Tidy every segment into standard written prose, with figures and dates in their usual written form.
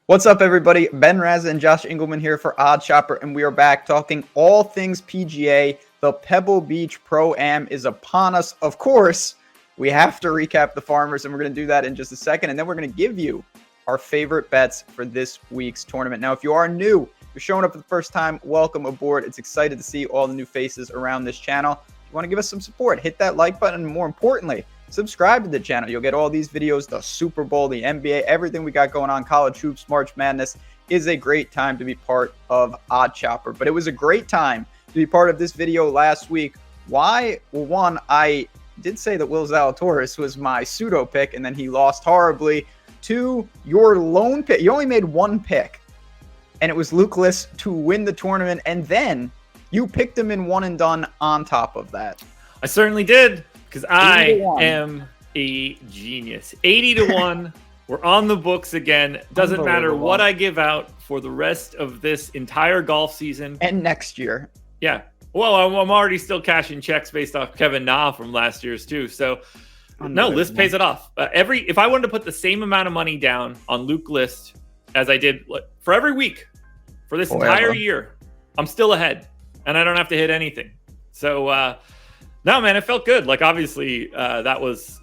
What's up, everybody? Ben Rasa and Josh Engleman here for Odd Shopper, and we are back talking all things PGA. The Pebble Beach Pro-Am is upon us. Of course, we have to recap the Farmers, and we're going to do that in just a second, and then we're going to give you our favorite bets for this week's tournament. Now, if you are new, you're showing up for the first time, welcome aboard. It's excited to see all the new faces around this channel. If you want to give us some support, hit that like button, and more importantly, subscribe to the channel. You'll get all these videos, the Super Bowl, the NBA, everything we got going on, college hoops, March Madness. Is a great time to be part of Odd Chopper. But it was a great time to be part of this video last week. Why? Well, one, I did say that Will Zalatoris was my pseudo pick, and then he lost horribly. Two, your lone pick. You only made one pick, and it was Luke List to win the tournament, and then you picked him in one and done on top of that. I certainly did. Because I am a genius. 80-1. We're on the books again. Doesn't matter what I give out for the rest of this entire golf season. And next year. Yeah. Well, I'm already still cashing checks based off Kevin Na from last year's too. So, no, List pays it off. If I wanted to put the same amount of money down on Luke List as I did for every week for this entire year, I'm still ahead. And I don't have to hit anything. So, no, man, it felt good. Like, obviously, I was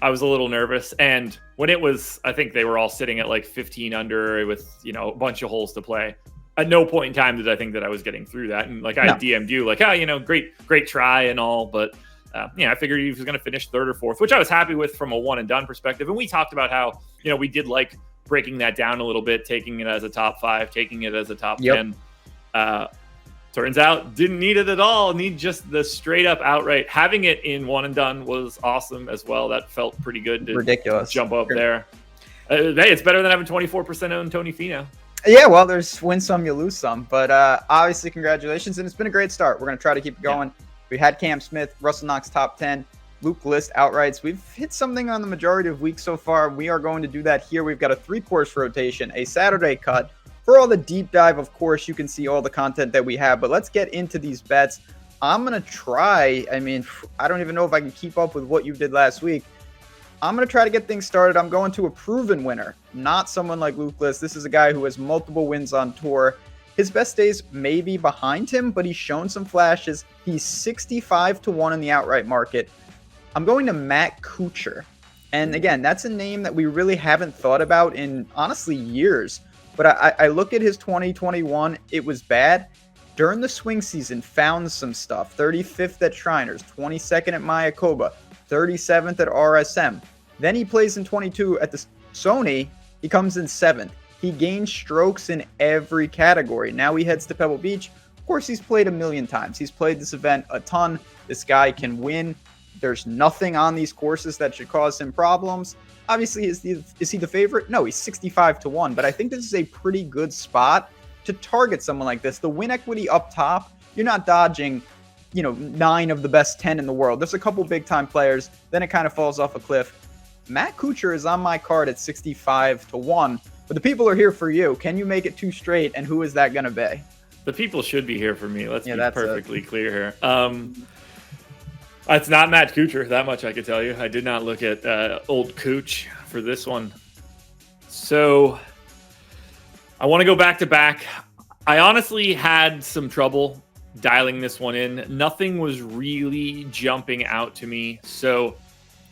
a little nervous. And when it was, I think they were all sitting at like 15 under with, a bunch of holes to play. At no point in time did I think that I was getting through that. And like, I DM'd you like, great try and all. But, I figured he was going to finish third or fourth, which I was happy with from a one and done perspective. And we talked about how, we did like breaking that down a little bit, taking it as a top 5, taking it as a top 10. Turns out didn't need it at all. Need just the straight up outright. Having it in one and done was awesome as well. That felt pretty good to jump up there. Hey, it's better than having 24% on Tony Finau. Yeah, well, there's win some, you lose some. But obviously, congratulations. And it's been a great start. We're going to try to keep it going. Yeah. We had Cam Smith, Russell Knox top 10, Luke List outrights. We've hit something on the majority of weeks so far. We are going to do that here. We've got a 3-course rotation, a Saturday cut. For all the deep dive, of course, you can see all the content that we have, but let's get into these bets. I'm going to try, I don't even know if I can keep up with what you did last week. I'm going to try to get things started. I'm going to a proven winner, not someone like Luke List. This is a guy who has multiple wins on tour. His best days may be behind him, but he's shown some flashes. He's 65-1 in the outright market. I'm going to Matt Kuchar. And again, that's a name that we really haven't thought about in, honestly, years. But I look at his 2021, it was bad. During the swing season, found some stuff. 35th at Shriners, 22nd at Mayakoba, 37th at RSM. Then he plays in 22 at the Sony. He comes in 7th. He gains strokes in every category. Now he heads to Pebble Beach. Of course, he's played a million times. He's played this event a ton. This guy can win. There's nothing on these courses that should cause him problems. Obviously, is he the favorite? No, he's 65-1, but I think this is a pretty good spot to target someone like this. The win equity up top, you're not dodging, 9 of the best 10 in the world. There's a couple big-time players, then it kind of falls off a cliff. Matt Kuchar is on my card at 65-1, but the people are here for you. Can you make it 2 straight, and who is that going to be? The people should be here for me. Let's be perfectly clear here. It's not Matt Kuchar, that much I could tell you. I did not look at old Kuch for this one. So I want to go back to back. I honestly had some trouble dialing this one in. Nothing was really jumping out to me. So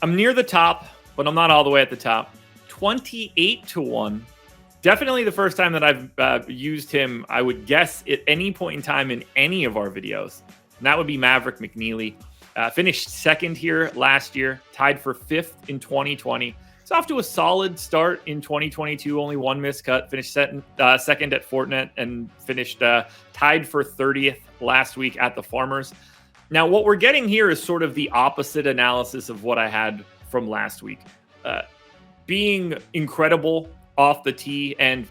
I'm near the top, but I'm not all the way at the top. 28-1. Definitely the first time that I've used him, I would guess, at any point in time in any of our videos. And that would be Maverick McNealy. Finished 2nd here last year, tied for 5th in 2020. It's off to a solid start in 2022, only 1 missed cut, finished 2nd at Fortinet, and finished tied for 30th last week at the Farmers. Now, what we're getting here is sort of the opposite analysis of what I had from last week. Being incredible off the tee and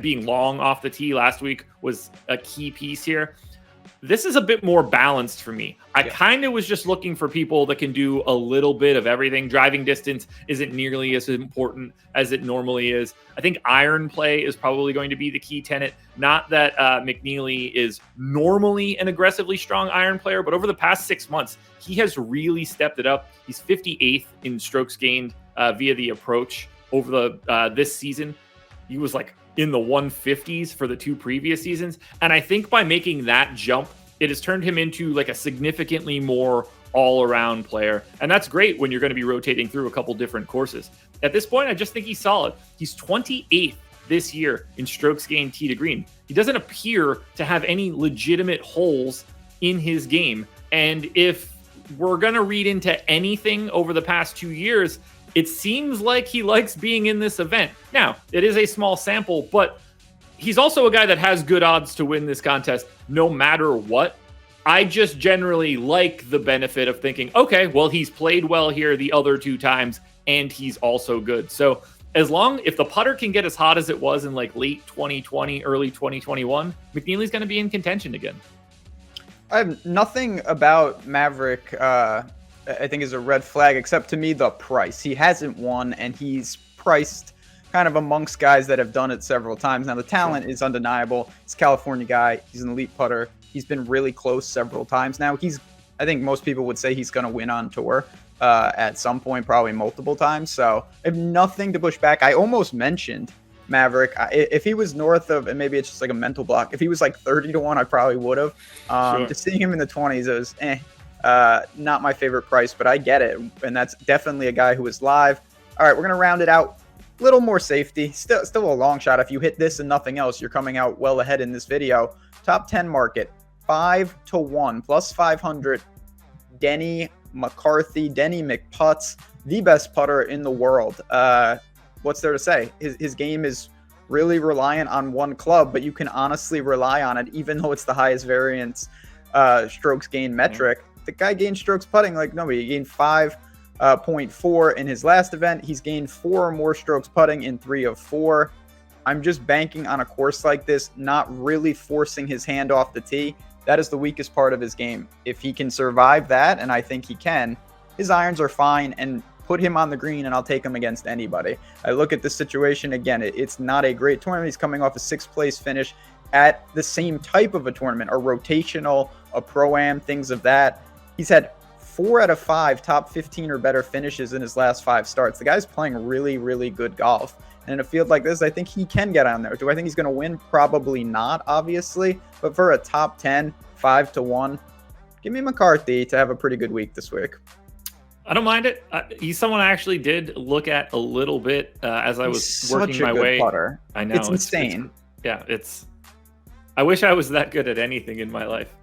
being long off the tee last week was a key piece here. This is a bit more balanced for me. I kind of was just looking for people that can do a little bit of everything. Driving distance isn't nearly as important as it normally is. I think iron play is probably going to be the key tenet. Not that McNealy is normally an aggressively strong iron player, but over the past 6 months, he has really stepped it up. He's 58th in strokes gained via the approach over this season. he was like in the 150s for the 2 previous seasons. And I think by making that jump, it has turned him into like a significantly more all-around player. And that's great when you're going to be rotating through a couple different courses. At this point, I just think he's solid. He's 28th this year in strokes gained tee to green. He doesn't appear to have any legitimate holes in his game. And if we're going to read into anything over the past 2 years, it seems like he likes being in this event. Now, it is a small sample, but he's also a guy that has good odds to win this contest no matter what. I just generally like the benefit of thinking, okay, well, he's played well here the other 2 times, and he's also good. So if the putter can get as hot as it was in like late 2020, early 2021, McNealy's going to be in contention again. I have nothing about Maverick I think is a red flag, except to me the price. He hasn't won, and he's priced kind of amongst guys that have done it several times. Now, the talent is undeniable. He's a California guy. He's an elite putter. He's been really close several times now. I think most people would say he's going to win on tour at some point, probably multiple times. So I have nothing to push back. I almost mentioned Maverick. If he was north of, and maybe it's just like a mental block, if he was like 30-1, I probably would have. Sure. Just seeing him in the 20s, it was not my favorite price, but I get it. And that's definitely a guy who is live. All right, we're going to round it out. Little more safety. Still a long shot. If you hit this and nothing else, you're coming out well ahead in this video. Top 10 market, 5-1, plus 500. Denny McCarthy, Denny McPutts, the best putter in the world. What's there to say? His game is really reliant on one club, but you can honestly rely on it, even though it's the highest variance strokes gain metric. The guy gained strokes putting like nobody. He gained 5.4 in his last event. He's gained 4 or more strokes putting in 3 of 4. I'm just banking on a course like this, not really forcing his hand off the tee. That is the weakest part of his game. If he can survive that, and I think he can, his irons are fine, and put him on the green and I'll take him against anybody. I look at this situation again. It's not a great tournament. He's coming off a 6th place finish at the same type of a tournament, a rotational, a Pro-Am, things of that. He's had 4 out of 5 top 15 or better finishes in his last 5 starts. The guy's playing really, really good golf. And in a field like this, I think he can get on there. Do I think he's going to win? Probably not, obviously. But for a top 10, 5-1, give me McCarthy to have a pretty good week this week. I don't mind it. He's someone I actually did look at a little bit as I was working my way. Putter. I know. It's insane. I wish I was that good at anything in my life.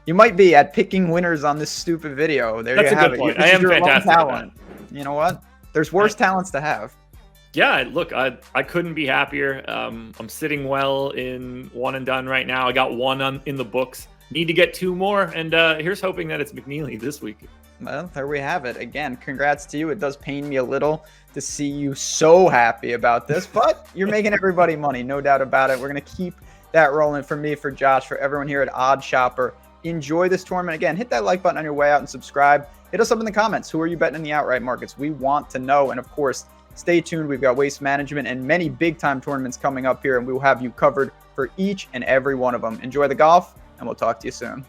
You might be at picking winners on this stupid video. There That's you have a good it. point. I am fantastic at that. You know what? There's worse talents to have. Yeah, look, I couldn't be happier. I'm sitting well in one and done right now. I got 1 in the books. Need to get 2 more, and here's hoping that it's McNealy this week. Well, there we have it. Again, congrats to you. It does pain me a little to see you so happy about this, but you're making everybody money, no doubt about it. We're going to keep that rolling for me, for Josh, for everyone here at Odd Shopper. Enjoy this tournament. Again, hit that like button on your way out and subscribe. Hit us up in the comments. Who are you betting in the outright markets? We want to know. And of course, stay tuned. We've got Waste Management and many big-time tournaments coming up here, and we will have you covered for each and every one of them. Enjoy the golf, and we'll talk to you soon.